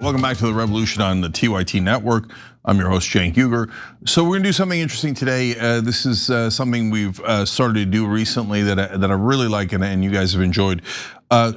Welcome back to The Revolution on the TYT Network. I'm your host, Cenk Uygur. So we're gonna do something interesting today. This is something we've started to do recently that I really like and you guys have enjoyed.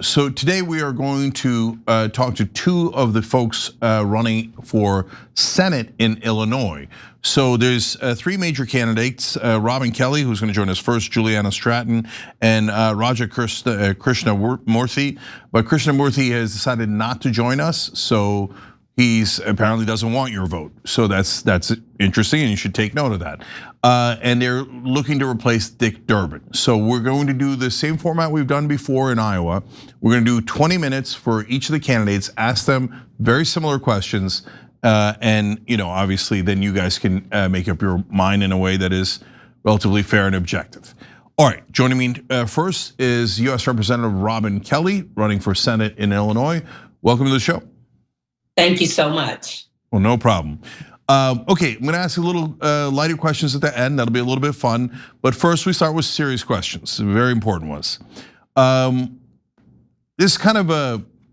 So today we are going to talk to two of the folks running for Senate in Illinois. So there's three major candidates, Robin Kelly, who's gonna join us first, Juliana Stratton, and Raja Krishnamurthy. But Krishnamurthy has decided not to join us, so he's apparently doesn't want your vote. So that's interesting and you should take note of that. And they're looking to replace Dick Durbin. So we're going to do the same format we've done before in Iowa. We're gonna do 20 minutes for each of the candidates, ask them very similar questions. And obviously then you guys can make up your mind in a way that is relatively fair and objective. All right, joining me first is US Representative Robin Kelly, running for Senate in Illinois. Welcome to the show. Thank you so much. Well, no problem. Okay, I'm gonna ask a little lighter questions at the end. That'll be a little bit fun. But first, we start with serious questions, very important ones. This is kind of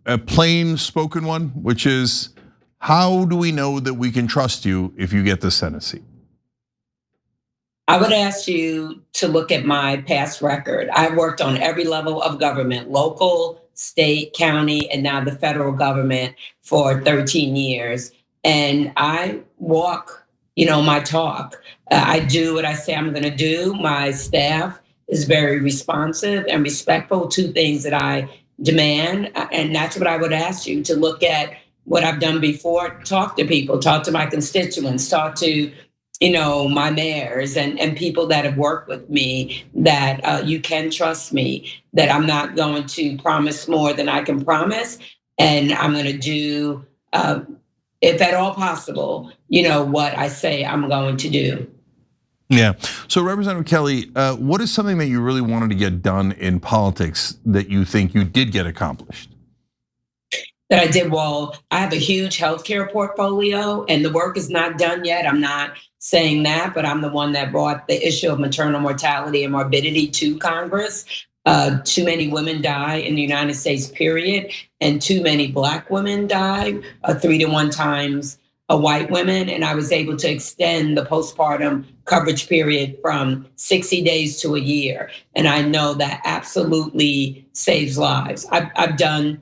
a plain spoken one, which is, how do we know that we can trust you if you get the Senate seat? I would ask you to look at my past record. I've worked on every level of government, local, state, county, and now the federal government for 13 years. And I walk, my talk. I do what I say I'm gonna do. My staff is very responsive and respectful to things that I demand. And that's what I would ask you to look at what I've done before. Talk to people, talk to my constituents, talk to my mayors and people that have worked with me, that you can trust me, that I'm not going to promise more than I can promise. And I'm gonna do, if at all possible, what I say I'm going to do. Yeah, so Representative Kelly, what is something that you really wanted to get done in politics that you think you did get accomplished? That I did well. I have a huge healthcare portfolio and the work is not done yet. I'm not saying that, but I'm the one that brought the issue of maternal mortality and morbidity to Congress. Too many women die in the United States, period. And too many Black women die, 3 to 1 times white women. And I was able to extend the postpartum coverage period from 60 days to a year. And I know that absolutely saves lives. I've done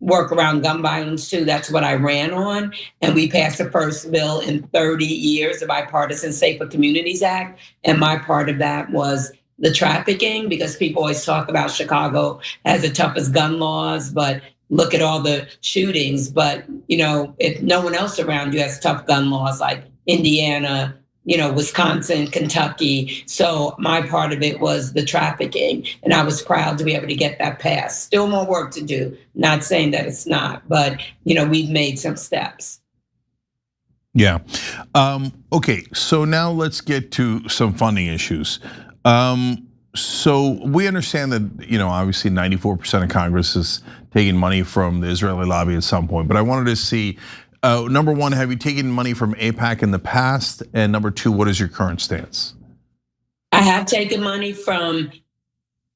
work around gun violence too. That's what I ran on. And we passed the first bill in 30 years, the Bipartisan Safer Communities Act. And my part of that was the trafficking, because people always talk about Chicago has the toughest gun laws, but look at all the shootings. But if no one else around you has tough gun laws like Indiana, Wisconsin, Kentucky. So my part of it was the trafficking, and I was proud to be able to get that passed. Still more work to do, not saying that it's not, but we've made some steps. Yeah, okay, so now let's get to some funding issues. So we understand that, obviously 94% of Congress is taking money from the Israeli lobby at some point, but I wanted to see, number one, have you taken money from AIPAC in the past? And number two, what is your current stance? I have taken money from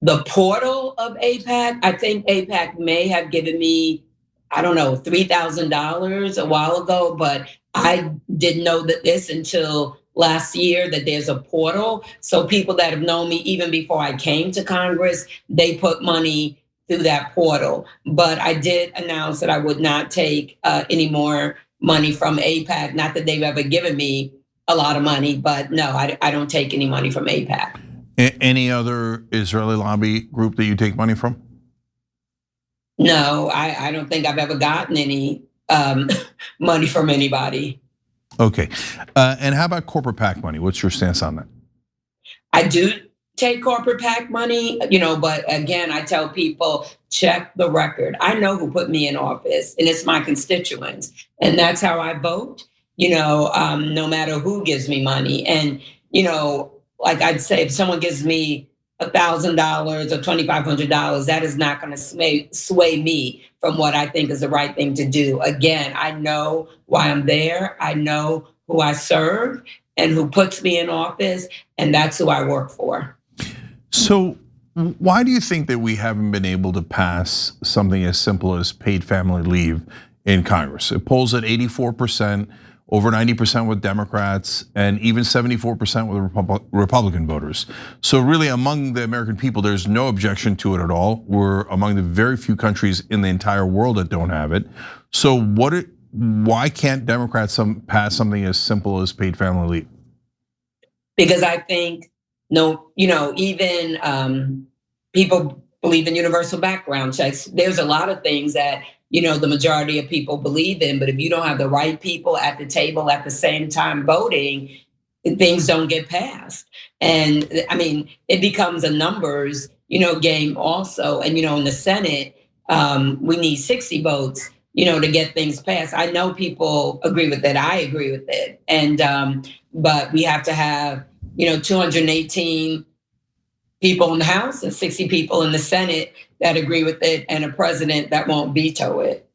the portal of AIPAC. I think AIPAC may have given me, I don't know, $3,000 a while ago, but I didn't know that this until last year, that there's a portal. So people that have known me even before I came to Congress, they put money through that portal. But I did announce that I would not take any more money from AIPAC. Not that they've ever given me a lot of money, but no, I don't take any money from AIPAC. Any other Israeli lobby group that you take money from? No, I don't think I've ever gotten any money from anybody. Okay, and how about corporate PAC money? What's your stance on that? I do take corporate PAC money, but again, I tell people, check the record. I know who put me in office, and it's my constituents, and that's how I vote, no matter who gives me money. And, like I'd say, if someone gives me $1,000 or $2,500, that is not gonna sway me from what I think is the right thing to do. Again, I know why I'm there. I know who I serve and who puts me in office, and that's who I work for. So why do you think that we haven't been able to pass something as simple as paid family leave in Congress. It polls at 84%, over 90% with Democrats, and even 74% with Republican voters. So really, among the American people, there's no objection to it at all. We're among the very few countries in the entire world that don't have it. So why can't Democrats pass something as simple as paid family leave? Because I think, even people believe in universal background checks. There's a lot of things that, the majority of people believe in, but if you don't have the right people at the table at the same time voting, things don't get passed. And I mean, it becomes a numbers, game also. And, in the Senate, we need 60 votes, to get things passed. I know people agree with it. I agree with it. And, but we have to have, 218 people in the House and 60 people in the Senate that agree with it, and a president that won't veto it.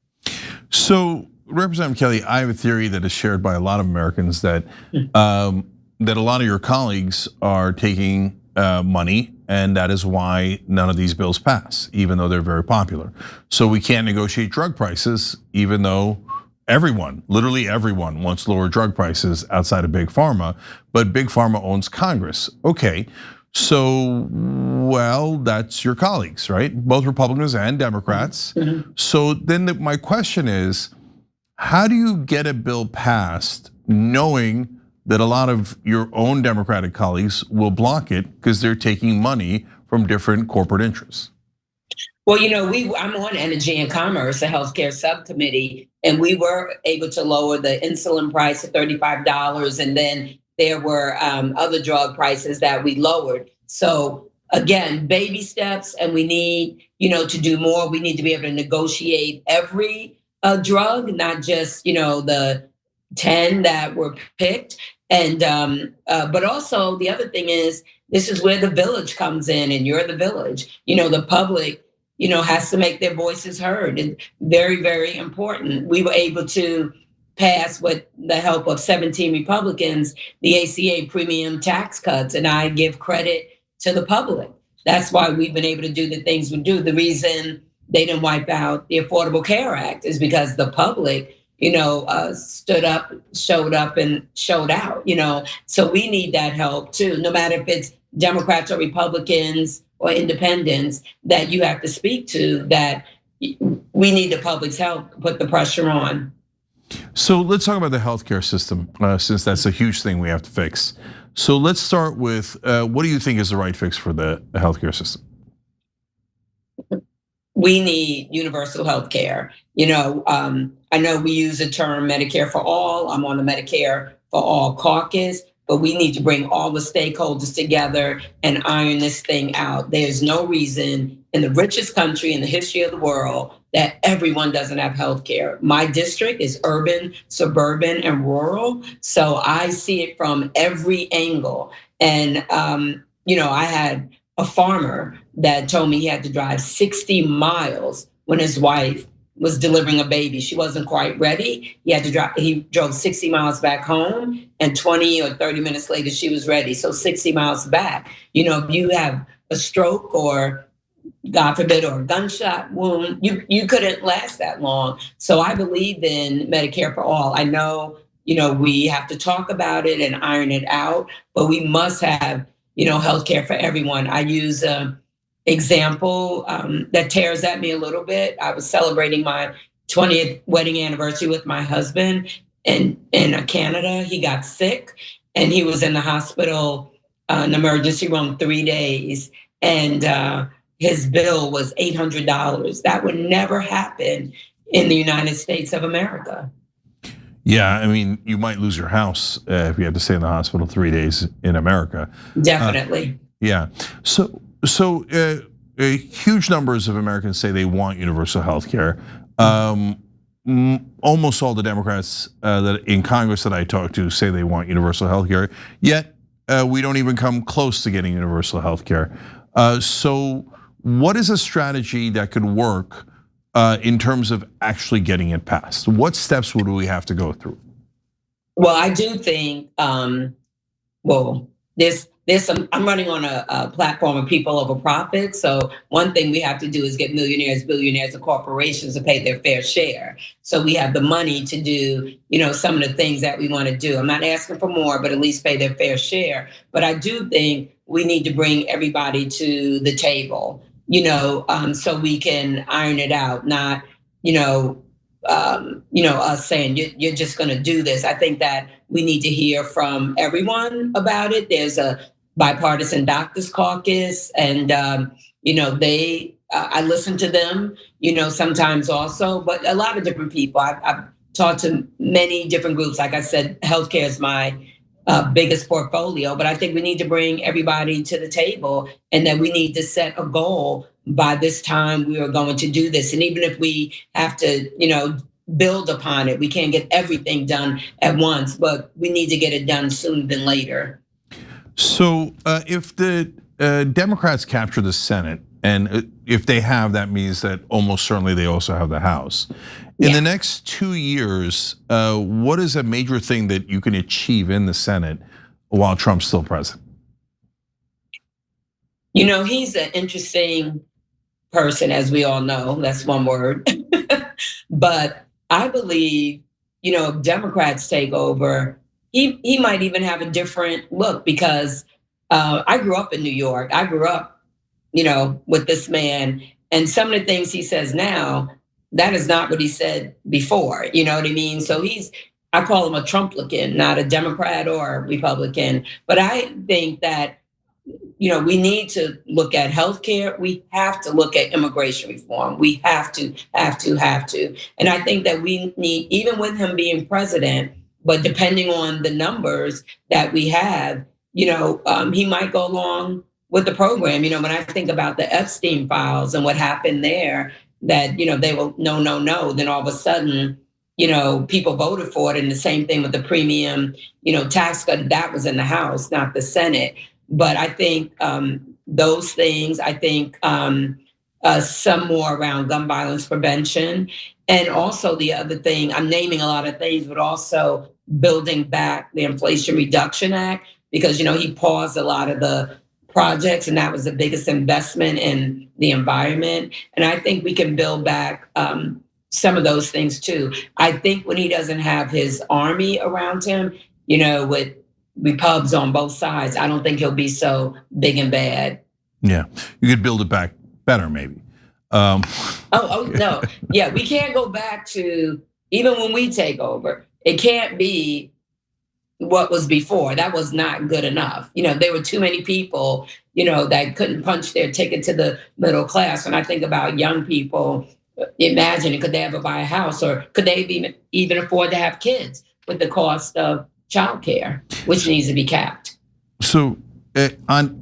So, Representative Kelly, I have a theory that is shared by a lot of Americans that that a lot of your colleagues are taking money, and that is why none of these bills pass, even though they're very popular. So we can't negotiate drug prices, even though everyone, literally everyone, wants lower drug prices outside of Big Pharma, but Big Pharma owns Congress. Okay. So, well, that's your colleagues, right? Both Republicans and Democrats. So then my question is, how do you get a bill passed knowing that a lot of your own Democratic colleagues will block it because they're taking money from different corporate interests? Well, I'm on Energy and Commerce, a healthcare subcommittee, and we were able to lower the insulin price to $35, and then there were other drug prices that we lowered. So again, baby steps, and we need, to do more. We need to be able to negotiate every drug, not just, the 10 that were picked. And but also the other thing is, this is where the village comes in, and you're the village. The public, has to make their voices heard. And very, very important. We were able to pass, with the help of 17 Republicans, the ACA premium tax cuts, and I give credit to the public. That's why we've been able to do the things we do. The reason they didn't wipe out the Affordable Care Act is because the public, stood up, showed up, and showed out. So we need that help too. No matter if it's Democrats or Republicans or independents that you have to speak to, that we need the public's help to put the pressure on. So let's talk about the healthcare system, since that's a huge thing we have to fix. So let's start with, what do you think is the right fix for the healthcare system? We need universal health care. I know we use the term Medicare for all. I'm on the Medicare for all caucus, but we need to bring all the stakeholders together and iron this thing out. There's no reason in the richest country in the history of the world that everyone doesn't have health care. My district is urban, suburban, and rural. So I see it from every angle. And, I had a farmer that told me he had to drive 60 miles when his wife was delivering a baby. She wasn't quite ready. He drove 60 miles back home, and 20 or 30 minutes later, she was ready. So 60 miles back. If you have a stroke or, God forbid, or a gunshot wound, you couldn't last that long. So I believe in Medicare for all. I know, we have to talk about it and iron it out, but we must have, healthcare for everyone. I use an example that tears at me a little bit. I was celebrating my 20th wedding anniversary with my husband in Canada. He got sick, and he was in the hospital, in the emergency room 3 days. And his bill was $800. That would never happen in the United States of America. Yeah, I mean, you might lose your house if you had to stay in the hospital 3 days in America. Definitely. Yeah. So huge numbers of Americans say they want universal health care. Almost all the Democrats that in Congress that I talk to say they want universal health care. Yet we don't even come close to getting universal health care. So what is a strategy that could work in terms of actually getting it passed? What steps would we have to go through? Well, I do think, there's I'm running on a platform of people over profit. So one thing we have to do is get millionaires, billionaires, and corporations to pay their fair share. So we have the money to do, some of the things that we want to do. I'm not asking for more, but at least pay their fair share. But I do think we need to bring everybody to the table, so we can iron it out, not, us saying you're just going to do this. I think that we need to hear from everyone about it. There's a bipartisan doctors caucus, and I listen to them, sometimes also, but a lot of different people. I've talked to many different groups. Like I said, healthcare is my biggest portfolio, but I think we need to bring everybody to the table, and that we need to set a goal. By this time, we are going to do this, and even if we have to, build upon it, we can't get everything done at once, but we need to get it done sooner than later. So if the Democrats capture the Senate, and if they have, that means that almost certainly they also have the House. In the next 2 years, what is a major thing that you can achieve in the Senate while Trump's still president? He's an interesting person, as we all know. That's one word. But I believe, if Democrats take over, he might even have a different look, because I grew up in New York. I grew up, with this man, and some of the things he says now, that is not what he said before. You know what I mean? So I call him a Trumplican, not a Democrat or a Republican. But I think that, we need to look at healthcare. We have to look at immigration reform. We have to. And I think that we need, even with him being president, but depending on the numbers that we have, he might go along with the program. When I think about the Epstein files and what happened there, that, they will no, then all of a sudden, people voted for it. And the same thing with the premium, tax cut, that was in the House, not the Senate. But I think those things, I think some more around gun violence prevention. And also the other thing, I'm naming a lot of things, but also building back the Inflation Reduction Act, because, he paused a lot of the projects, and that was the biggest investment in the environment. And I think we can build back some of those things too. I think when he doesn't have his army around him, with Repubs on both sides, I don't think he'll be so big and bad. Yeah, you could build it back better, maybe. Oh no, yeah, we can't go back to, even when we take over, it can't be what was before. That was not good enough. There were too many people, that couldn't punch their ticket to the middle class. When I think about young people, imagine, could they ever buy a house, or could they even afford to have kids with the cost of childcare, which needs to be capped? So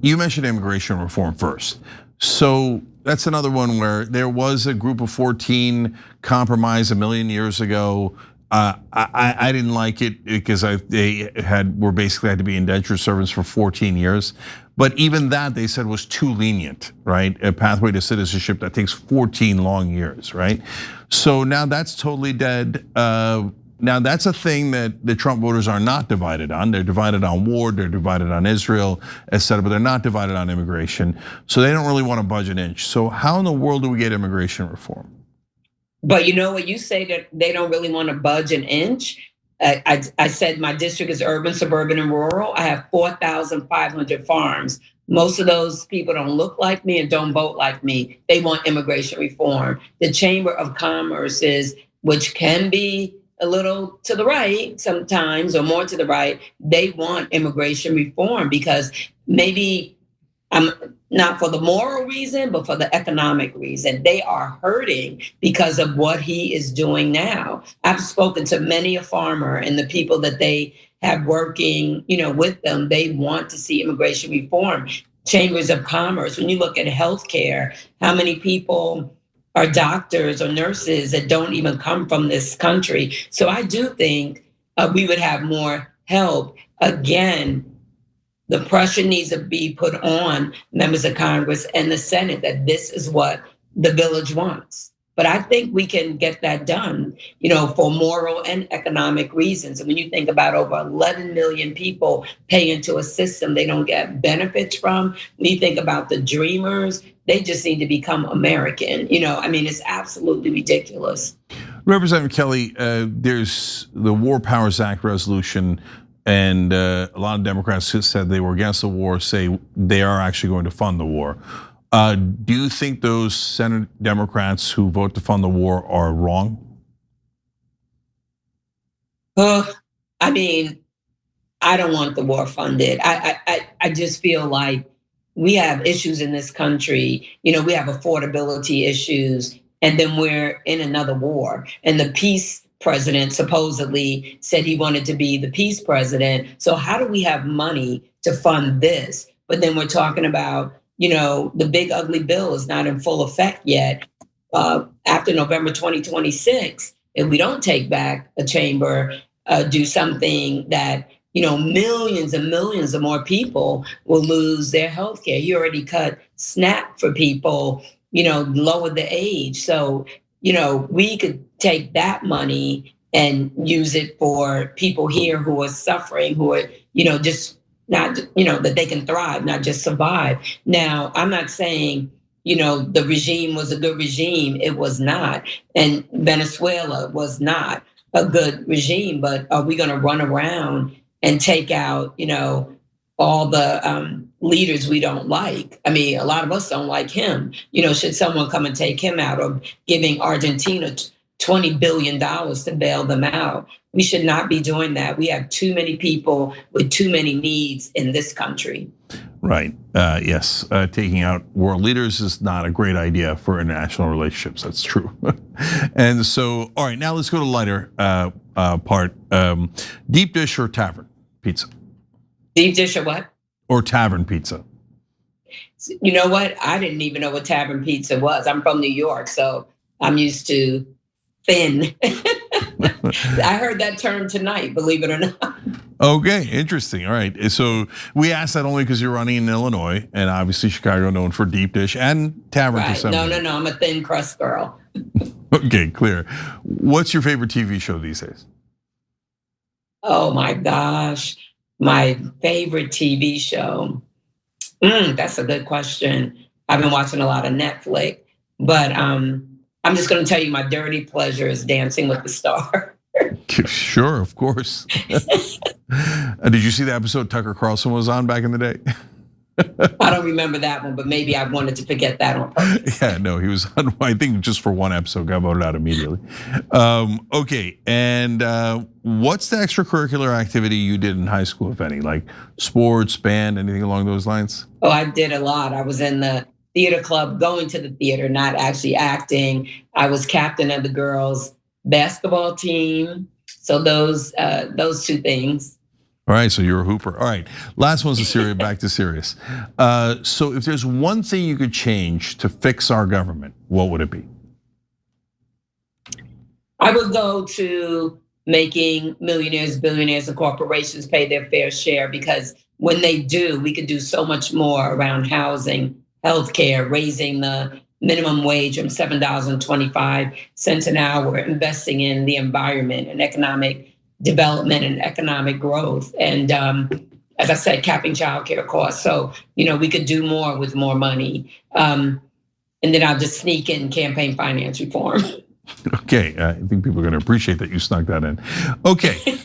you mentioned immigration reform first. So that's another one where there was a group of 14 compromise a million years ago. I didn't like it because they were basically had to be indentured servants for 14 years. But even that, they said, was too lenient, right? A pathway to citizenship that takes 14 long years, right? So now that's totally dead. Now that's a thing that the Trump voters are not divided on. They're divided on war, they're divided on Israel, etc., but they're not divided on immigration. So they don't really want to budge an inch. So how in the world do we get immigration reform? But what you say, that they don't really want to budge an inch. I said my district is urban, suburban, and rural. I have 4,500 farms. Most of those people don't look like me and don't vote like me. They want immigration reform. The Chamber of Commerce which can be a little to the right sometimes, or more to the right, they want immigration reform, because maybe not for the moral reason, but for the economic reason. They are hurting because of what he is doing now. I've spoken to many a farmer, and the people that they have working, with them, they want to see immigration reform. Chambers of Commerce, when you look at healthcare, how many people are doctors or nurses that don't even come from this country? So I do think we would have more help. Again, the pressure needs to be put on members of Congress and the Senate that this is what the village wants. But I think we can get that done, for moral and economic reasons. And when you think about over 11 million people pay into a system they don't get benefits from, when you think about the dreamers, they just need to become American. It's absolutely ridiculous. Representative Kelly, there's the War Powers Act resolution, and a lot of Democrats who said they were against the war say they are actually going to fund the war. Do you think those Senate Democrats who vote to fund the war are wrong? I don't want the war funded. I just feel like we have issues in this country. We have affordability issues, and then we're in another war. And the peace president supposedly said he wanted to be the peace president. So how do we have money to fund this? But then we're talking about, the big ugly bill is not in full effect yet. After November 2026, if we don't take back a chamber, do something that, millions and millions of more people will lose their health care. You already cut SNAP for people, lower the age. So, we could take that money and use it for people here who are suffering, who are, just not, that they can thrive, not just survive. Now, I'm not saying, the regime was a good regime. It was not. And Venezuela was not a good regime, but are we going to run around and take out, all the leaders we don't like? A lot of us don't like him. Should someone come and take him out, or giving Argentina $20 billion to bail them out? We should not be doing that. We have too many people with too many needs in this country. Right, yes, taking out world leaders is not a great idea for international relationships, that's true. And so, all right, now let's go to the lighter part. Deep dish or tavern pizza? Deep dish or what? Or tavern pizza? You know what? I didn't even know what tavern pizza was. I'm from New York, so I'm used to thin. I heard that term tonight, believe it or not. Okay, interesting. All right, so we asked that only because you're running in Illinois, and obviously Chicago known for deep dish and tavern. Right. No, I'm a thin crust girl. Okay, clear. What's your favorite TV show these days? Oh my gosh, my favorite TV show. That's a good question. I've been watching a lot of Netflix, but I'm just going to tell you my dirty pleasure is Dancing with the Stars. Sure, of course. Did you see the episode Tucker Carlson was on back in the day? I don't remember that one, but maybe I wanted to forget that on purpose. Yeah, no, he was on, I think, just for one episode, got voted out immediately. Okay, and what's the extracurricular activity you did in high school, if any? Like sports, band, anything along those lines? Oh, I did a lot. I was in the theater club, going to the theater, not actually acting. I was captain of the girls' basketball team. So those two things. All right, so you're a hooper. All right, last one's a serious, back to serious. So if there's one thing you could change to fix our government, what would it be? I would go to making millionaires, billionaires, and corporations pay their fair share, because when they do, we could do so much more around housing, healthcare, raising the minimum wage from $7.25 an hour, investing in the environment and economic development and economic growth. And as I said, capping childcare costs. So, we could do more with more money. And then I'll just sneak in campaign finance reform. Okay, I think people are going to appreciate that you snuck that in. Okay,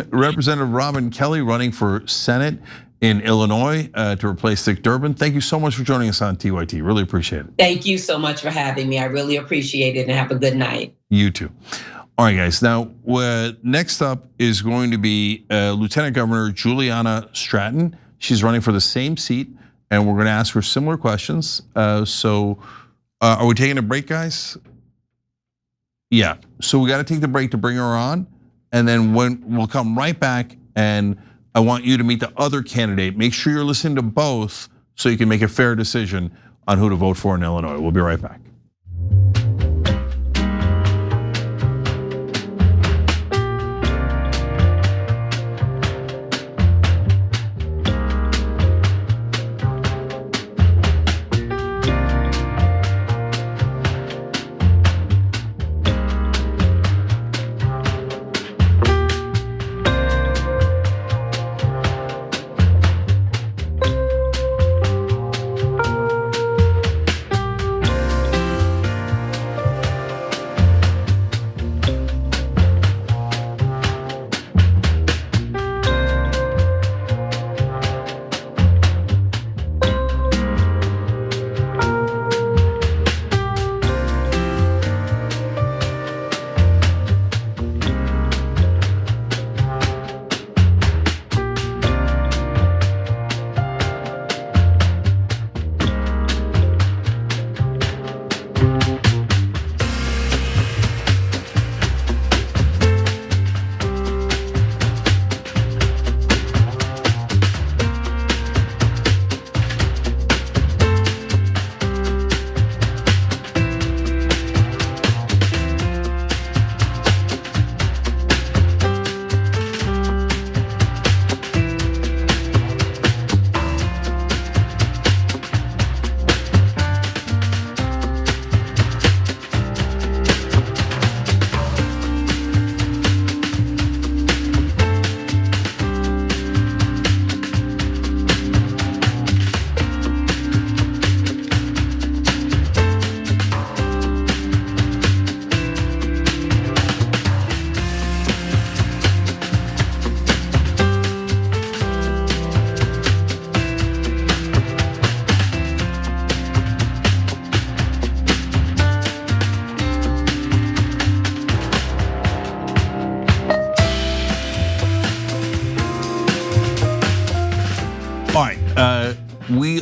Representative Robin Kelly running for Senate in Illinois to replace Dick Durbin. Thank you so much for joining us on TYT. Really appreciate it. Thank you so much for having me. I really appreciate it, and have a good night. You too. All right, guys. Now, next up is going to be Lieutenant Governor Juliana Stratton. She's running for the same seat, and we're going to ask her similar questions. So, are we taking a break, guys? Yeah. So we got to take the break to bring her on, and then we'll come right back, and I want you to meet the other candidate. Make sure you're listening to both so you can make a fair decision on who to vote for in Illinois. We'll be right back.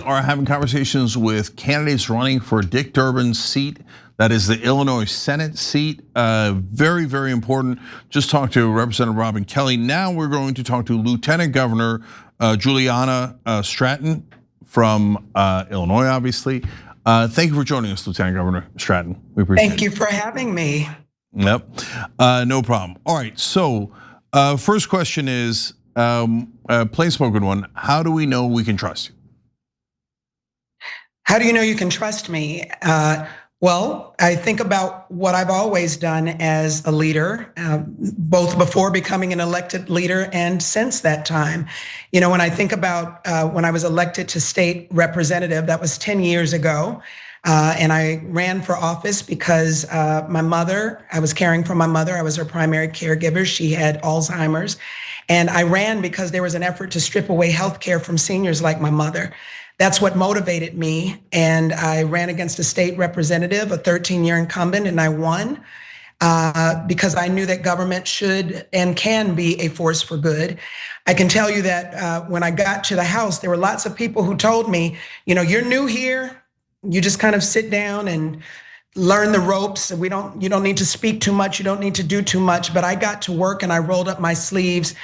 are having conversations with candidates running for Dick Durbin's seat. That is the Illinois Senate seat. Very, very important. Just talked to Representative Robin Kelly. Now we're going to talk to Lieutenant Governor Juliana Stratton from Illinois, obviously. Thank you for joining us, Lieutenant Governor Stratton. We appreciate it. Thank you for having me. Yep, no problem. All right, so first question is, plain spoken one, how do we know we can trust you? How do you know you can trust me? Well, I think about what I've always done as a leader, both before becoming an elected leader and since that time. You know, when I think about when I was elected to state representative, that was 10 years ago. And I ran for office because my mother, I was caring for my mother. I was her primary caregiver. She had Alzheimer's. And I ran because there was an effort to strip away health care from seniors like my mother. That's what motivated me. And I ran against a state representative, a 13-year incumbent, and I won because I knew that government should and can be a force for good. I can tell you that when I got to the House, there were lots of people who told me, you know, you're new here. You just kind of sit down and learn the ropes. You don't need to speak too much. You don't need to do too much. But I got to work and I rolled up my sleeves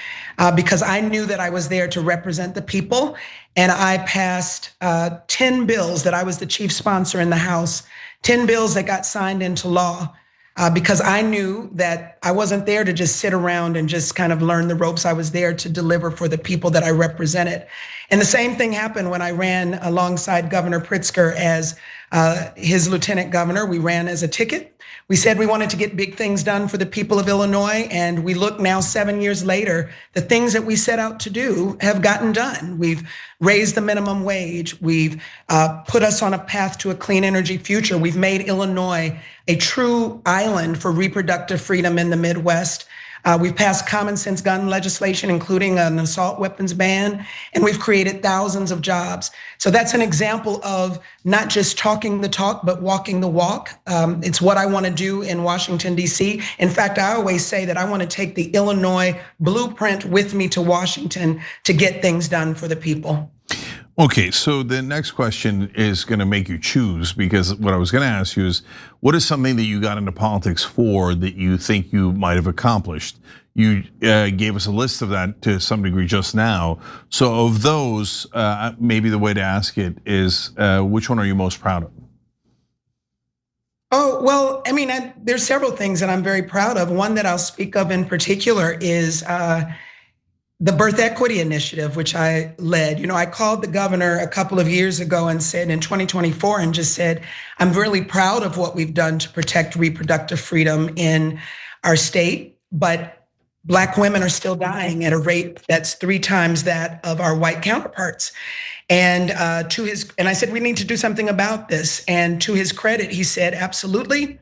because I knew that I was there to represent the people. And I passed 10 bills that I was the chief sponsor in the House, 10 bills that got signed into law because I knew that I wasn't there to just sit around and just kind of learn the ropes. I was there to deliver for the people that I represented. And the same thing happened when I ran alongside Governor Pritzker as his lieutenant governor. We ran as a ticket. We said we wanted to get big things done for the people of Illinois. And we look now 7 years later, the things that we set out to do have gotten done. We've raised the minimum wage. We've put us on a path to a clean energy future. We've made Illinois a true island for reproductive freedom in the Midwest. We've passed common sense gun legislation, including an assault weapons ban, and we've created thousands of jobs. So that's an example of not just talking the talk, but walking the walk. It's what I want to do in Washington, D.C. In fact, I always say that I want to take the Illinois blueprint with me to Washington to get things done for the people. Okay, so the next question is going to make you choose, because what I was going to ask you is, what is something that you got into politics for that you think you might have accomplished? You gave us a list of that to some degree just now. So of those, maybe the way to ask it is, which one are you most proud of? Oh, well, I mean, there's several things that I'm very proud of. One that I'll speak of in particular is the birth equity initiative, which I led. You know, I called the governor a couple of years ago and said in 2024 and just said, I'm really proud of what we've done to protect reproductive freedom in our state, but Black women are still dying at a rate that's 3 times that of our white counterparts. And I said, we need to do something about this. And to his credit, he said, absolutely.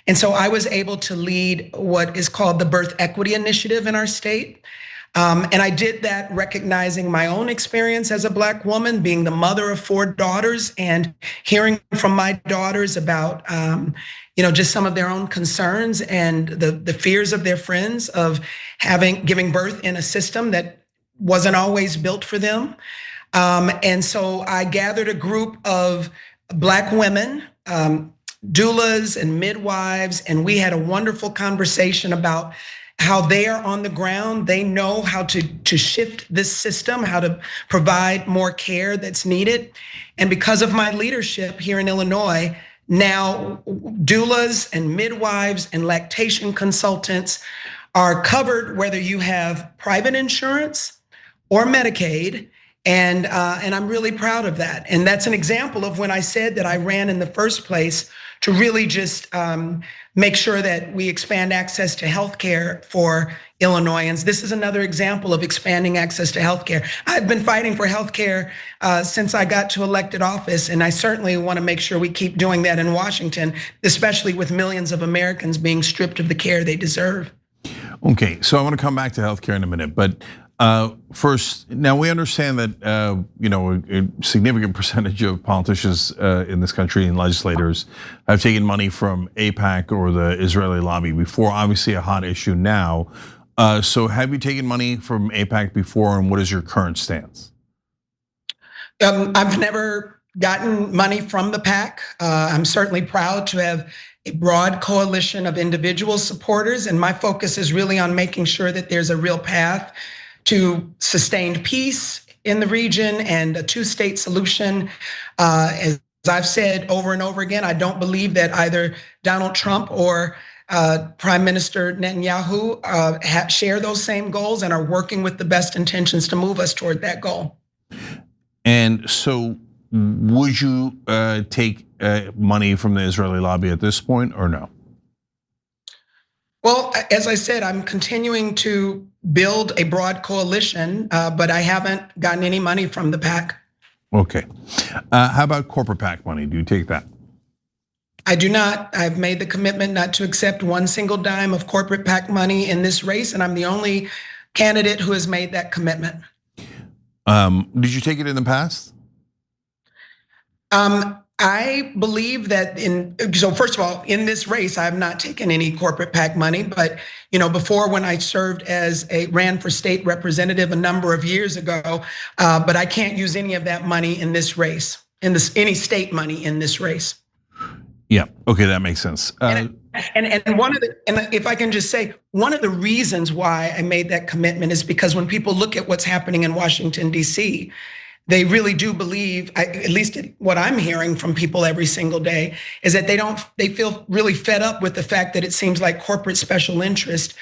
And so I was able to lead what is called the Birth Equity Initiative in our state. And I did that recognizing my own experience as a Black woman, being the mother of 4 daughters and hearing from my daughters about, just some of their own concerns and the fears of their friends of giving birth in a system that wasn't always built for them. And so I gathered a group of Black women, doulas and midwives, and we had a wonderful conversation about how they are on the ground. They know how to shift this system, how to provide more care that's needed. And because of my leadership here in Illinois, now doulas and midwives and lactation consultants are covered whether you have private insurance or Medicaid. And I'm really proud of that. And that's an example of when I said that I ran in the first place to really just make sure that we expand access to healthcare for Illinoisans. This is another example of expanding access to healthcare. I've been fighting for healthcare since I got to elected office, and I certainly want to make sure we keep doing that in Washington, especially with millions of Americans being stripped of the care they deserve. Okay, so I want to come back to healthcare in a minute, but first, now we understand that a significant percentage of politicians in this country and legislators have taken money from AIPAC or the Israeli lobby before, obviously a hot issue now. So have you taken money from AIPAC before, and what is your current stance? I've never gotten money from the PAC. I'm certainly proud to have a broad coalition of individual supporters, and my focus is really on making sure that there's a real path to sustained peace in the region and a two-state solution. As I've said over and over again, I don't believe that either Donald Trump or Prime Minister Netanyahu share those same goals and are working with the best intentions to move us toward that goal. And so would you take money from the Israeli lobby at this point or no? Well, as I said, I'm continuing to build a broad coalition, but I haven't gotten any money from the PAC. Okay. How about corporate PAC money? Do you take that? I do not. I've made the commitment not to accept one single dime of corporate PAC money in this race, and I'm the only candidate who has made that commitment. Did you take it in the past? I believe that so first of all, in this race, I have not taken any corporate PAC money, but before when I served ran for state representative a number of years ago, but I can't use any of that money in this race, any state money in this race. Yeah, okay, that makes sense. And if I can just say, one of the reasons why I made that commitment is because when people look at what's happening in Washington, D.C., they really do believe, at least what I'm hearing from people every single day, is that they feel really fed up with the fact that it seems like corporate special interest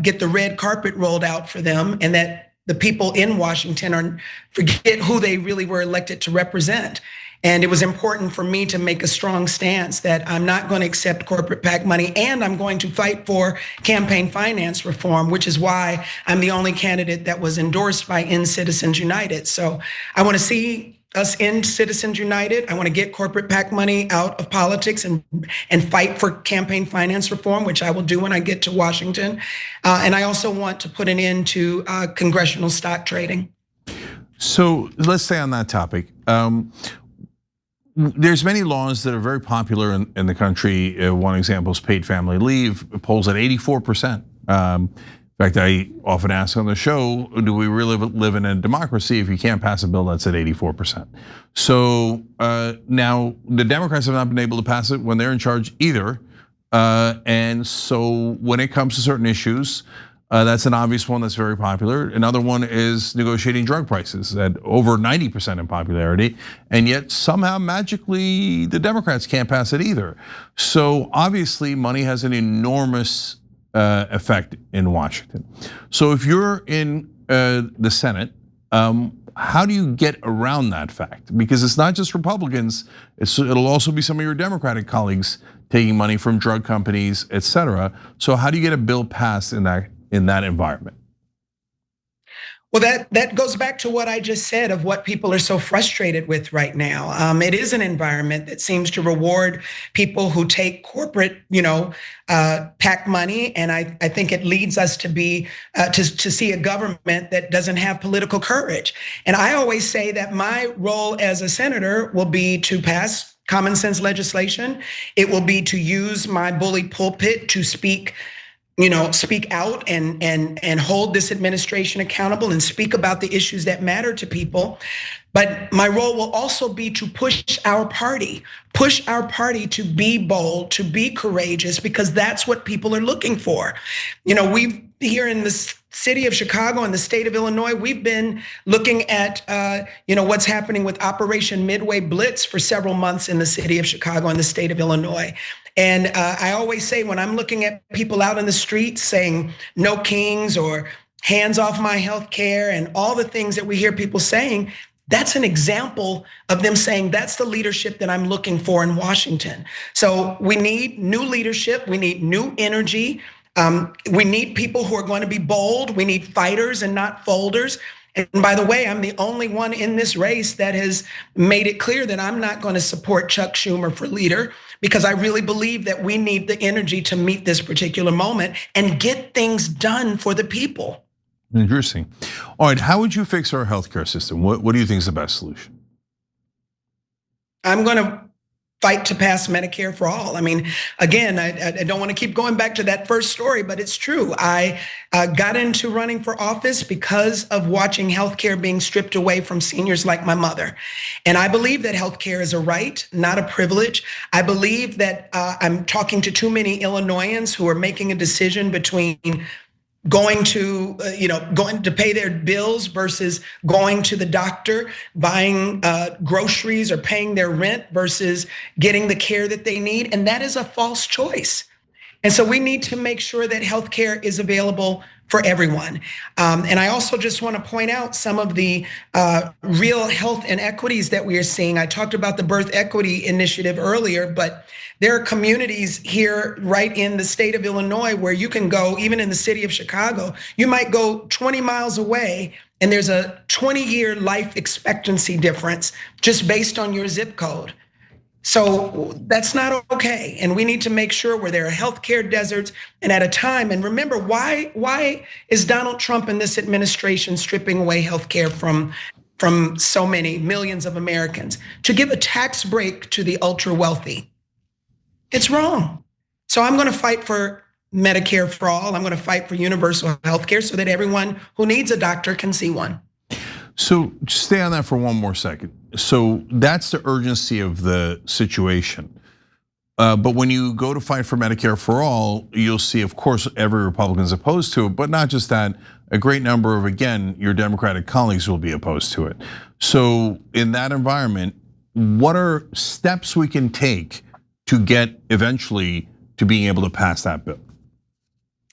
get the red carpet rolled out for them, and that the people in Washington forget who they really were elected to represent. And it was important for me to make a strong stance that I'm not going to accept corporate PAC money, and I'm going to fight for campaign finance reform, which is why I'm the only candidate that was endorsed by End Citizens United. So I want to see us end Citizens United. I want to get corporate PAC money out of politics and fight for campaign finance reform, which I will do when I get to Washington. And I also want to put an end to congressional stock trading. So let's stay on that topic. There's many laws that are very popular in the country. One example is paid family leave. It polls at 84%. In fact, I often ask on the show, do we really live in a democracy if you can't pass a bill that's at 84%? So now the Democrats have not been able to pass it when they're in charge either. And so when it comes to certain issues, that's an obvious one that's very popular. Another one is negotiating drug prices at over 90% in popularity, and yet somehow magically the Democrats can't pass it either. So obviously money has an enormous effect in Washington. So if you're in the Senate, how do you get around that fact? Because it's not just Republicans, it'll also be some of your Democratic colleagues taking money from drug companies, et cetera. So how do you get a bill passed in that environment? Well, that goes back to what I just said of what people are so frustrated with right now. It is an environment that seems to reward people who take corporate, PAC money, and I think it leads us to see a government that doesn't have political courage. And I always say that my role as a senator will be to pass common sense legislation. It will be to use my bully pulpit to speak out and hold this administration accountable and speak about the issues that matter to people. But my role will also be to push our party to be bold, to be courageous, because that's what people are looking for. We've here in the city of Chicago and the state of Illinois, we've been looking at what's happening with Operation Midway Blitz for several months in the city of Chicago and the state of Illinois. And I always say, when I'm looking at people out in the streets saying no kings or hands off my health care and all the things that we hear people saying, that's an example of them saying that's the leadership that I'm looking for in Washington. So we need new leadership. We need new energy. We need people who are going to be bold. We need fighters and not folders. And by the way, I'm the only one in this race that has made it clear that I'm not going to support Chuck Schumer for leader, because I really believe that we need the energy to meet this particular moment and get things done for the people. Interesting. All right, how would you fix our healthcare system? What do you think is the best solution? I'm going to fight to pass Medicare for all. I mean, again, I don't want to keep going back to that first story, but it's true. I got into running for office because of watching healthcare being stripped away from seniors like my mother. And I believe that healthcare is a right, not a privilege. I believe that I'm talking to too many Illinoisans who are making a decision between going to pay their bills versus going to the doctor, buying groceries or paying their rent versus getting the care that they need. And that is a false choice. And so we need to make sure that healthcare is available for everyone. And I also just want to point out some of the real health inequities that we are seeing. I talked about the Birth Equity Initiative earlier, but there are communities here right in the state of Illinois where you can go, even in the city of Chicago, you might go 20 miles away and there's a 20-year life expectancy difference just based on your zip code. So that's not okay. And we need to make sure where there are healthcare deserts and at a time. And remember, why is Donald Trump and this administration stripping away healthcare from so many millions of Americans? To give a tax break to the ultra wealthy. It's wrong. So I'm going to fight for Medicare for all. I'm going to fight for universal healthcare so that everyone who needs a doctor can see one. So just stay on that for one more second. So that's the urgency of the situation. But when you go to fight for Medicare for all, you'll see, of course, every Republican's opposed to it, but not just that, a great number of, again, your Democratic colleagues will be opposed to it. So in that environment, what are steps we can take to get eventually to being able to pass that bill?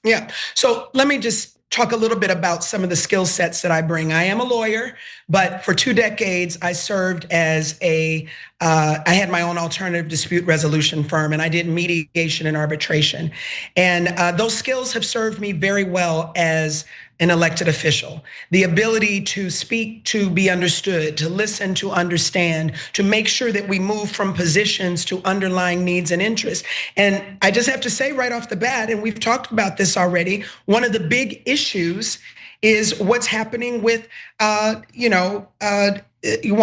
Yeah, so let me just talk a little bit about some of the skill sets that I bring. I am a lawyer, but for 2 decades, I served as I had my own alternative dispute resolution firm, and I did mediation and arbitration. And those skills have served me very well as an elected official. The ability to speak, to be understood, to listen, to understand, to make sure that we move from positions to underlying needs and interests. And I just have to say right off the bat, and we've talked about this already, one of the big issues is what's happening with, one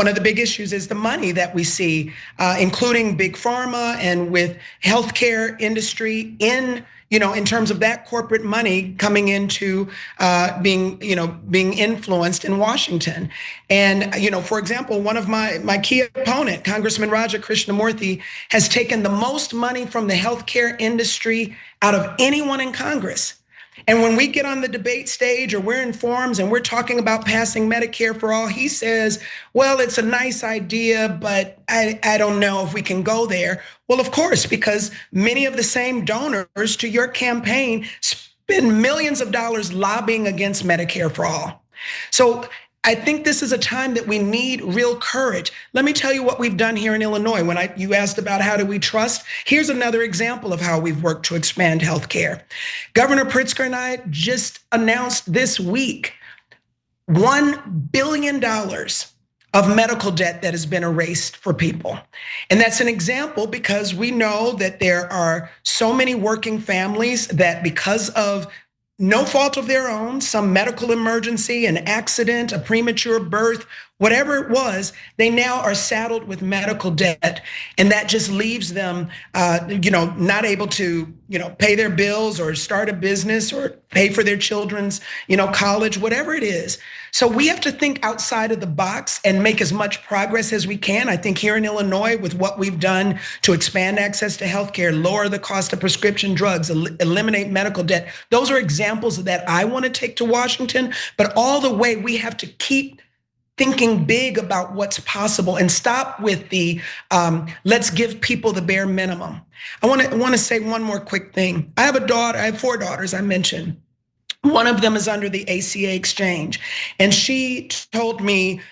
of the big issues is the money that we see, including big pharma and with healthcare industry in terms of that corporate money coming into being influenced in Washington. And, for example, one of my key opponent, Congressman Raja Krishnamurthy, has taken the most money from the healthcare industry out of anyone in Congress. And when we get on the debate stage or we're in forums and we're talking about passing Medicare for all, he says, well, it's a nice idea, but I don't know if we can go there. Well, of course, because many of the same donors to your campaign spend millions of dollars lobbying against Medicare for all. So I think this is a time that we need real courage. Let me tell you what we've done here in Illinois. When you asked about how do we trust, here's another example of how we've worked to expand healthcare. Governor Pritzker and I just announced this week $1 billion of medical debt that has been erased for people. And that's an example because we know that there are so many working families that because of no fault of their own, some medical emergency, an accident, a premature birth, whatever it was, they now are saddled with medical debt. And that just leaves them, not able to, pay their bills or start a business or pay for their children's, college, whatever it is. So we have to think outside of the box and make as much progress as we can. I think here in Illinois, with what we've done to expand access to healthcare, lower the cost of prescription drugs, eliminate medical debt, those are examples that I want to take to Washington. But all the way, we have to keep thinking big about what's possible and stop with the let's give people the bare minimum. I want to say one more quick thing. I have 4 daughters, I mentioned. One of them is under the ACA exchange. And she told me,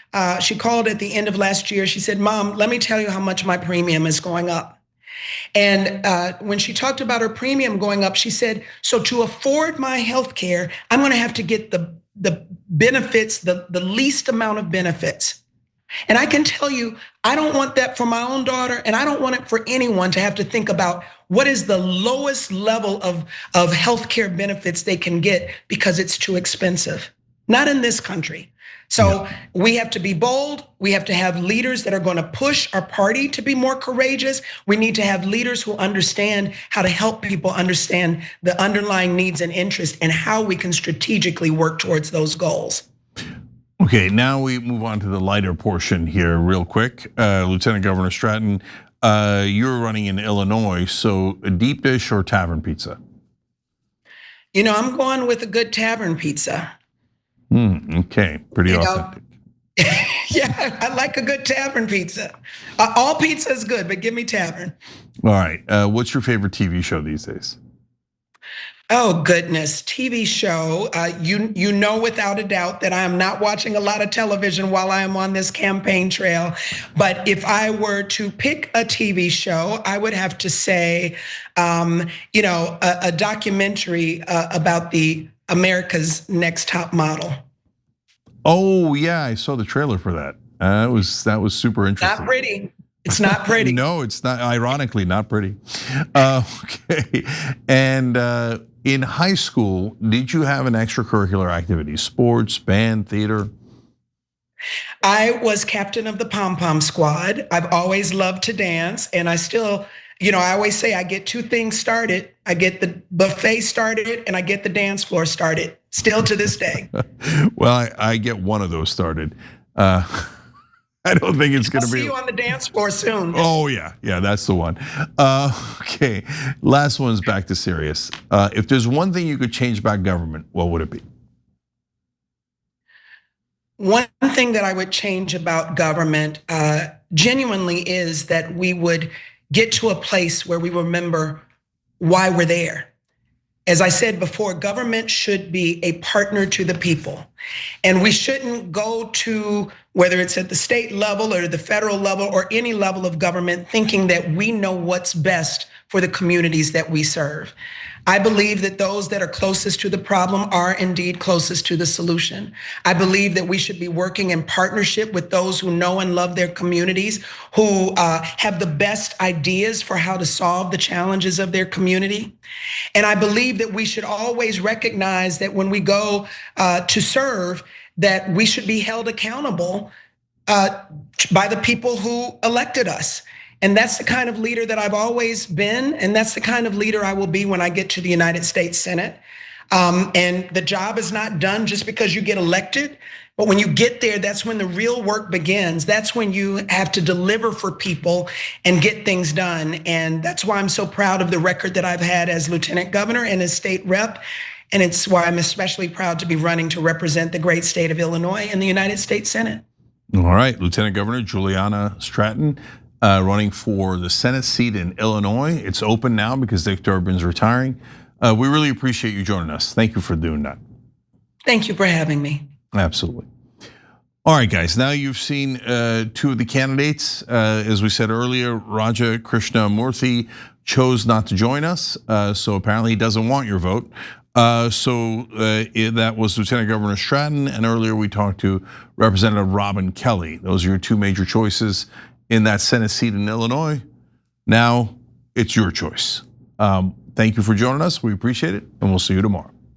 she called at the end of last year. She said, Mom, let me tell you how much my premium is going up. And when she talked about her premium going up, she said, so to afford my health care, I'm going to have to get the benefits, the least amount of benefits. And I can tell you, I don't want that for my own daughter, and I don't want it for anyone to have to think about what is the lowest level of healthcare benefits they can get because it's too expensive. not in this country. So we have to be bold. We have to have leaders that are going to push our party to be more courageous. We need to have leaders who understand how to help people understand the underlying needs and interests and how we can strategically work towards those goals. Okay, now we move on to the lighter portion here real quick. Lieutenant Governor Stratton, you're running in Illinois, so a deep dish or tavern pizza? I'm going with a good tavern pizza. Okay, pretty authentic. Yeah, I like a good tavern pizza. All pizza is good, but give me tavern. All right, what's your favorite TV show these days? Oh goodness, TV show. You know without a doubt that I am not watching a lot of television while I am on this campaign trail. But if I were to pick a TV show, I would have to say, a documentary about the America's Next Top Model. Oh yeah, I saw the trailer for that. That was super interesting. Not pretty. It's not pretty. No, it's not. Ironically, not pretty. Okay, and in high school, did you have an extracurricular activity? Sports, band, theater? I was captain of the pom-pom squad. I've always loved to dance, and I still, I always say I get two things started. I get the buffet started, and I get the dance floor started. Still to this day. Well, I get one of those started. I don't think it's going to be. See you on the dance floor soon. Oh yeah, that's the one. Okay, last one's back to serious. If there's one thing you could change about government, what would it be? One thing that I would change about government genuinely is that we would get to a place where we remember why we're there. As I said before, government should be a partner to the people. And we shouldn't go to, whether it's at the state level or the federal level or any level of government, thinking that we know what's best for the communities that we serve. I believe that those that are closest to the problem are indeed closest to the solution. I believe that we should be working in partnership with those who know and love their communities, who have the best ideas for how to solve the challenges of their community. And I believe that we should always recognize that when we go to serve, that we should be held accountable by the people who elected us. And that's the kind of leader that I've always been, and that's the kind of leader I will be when I get to the United States Senate. And the job is not done just because you get elected, but when you get there, that's when the real work begins. That's when you have to deliver for people and get things done. And that's why I'm so proud of the record that I've had as Lieutenant Governor and as state rep. And it's why I'm especially proud to be running to represent the great state of Illinois in the United States Senate. All right, Lieutenant Governor Juliana Stratton, running for the Senate seat in Illinois. It's open now because Dick Durbin's retiring. We really appreciate you joining us. Thank you for doing that. Thank you for having me. Absolutely. All right, guys, now you've seen two of the candidates. As we said earlier, Raja Krishnamurthy chose not to join us, so apparently he doesn't want your vote. That was Lieutenant Governor Stratton, and earlier we talked to Representative Robin Kelly. Those are your two major choices in that Senate seat in Illinois. Now it's your choice. Thank you for joining us. We appreciate it, and we'll see you tomorrow.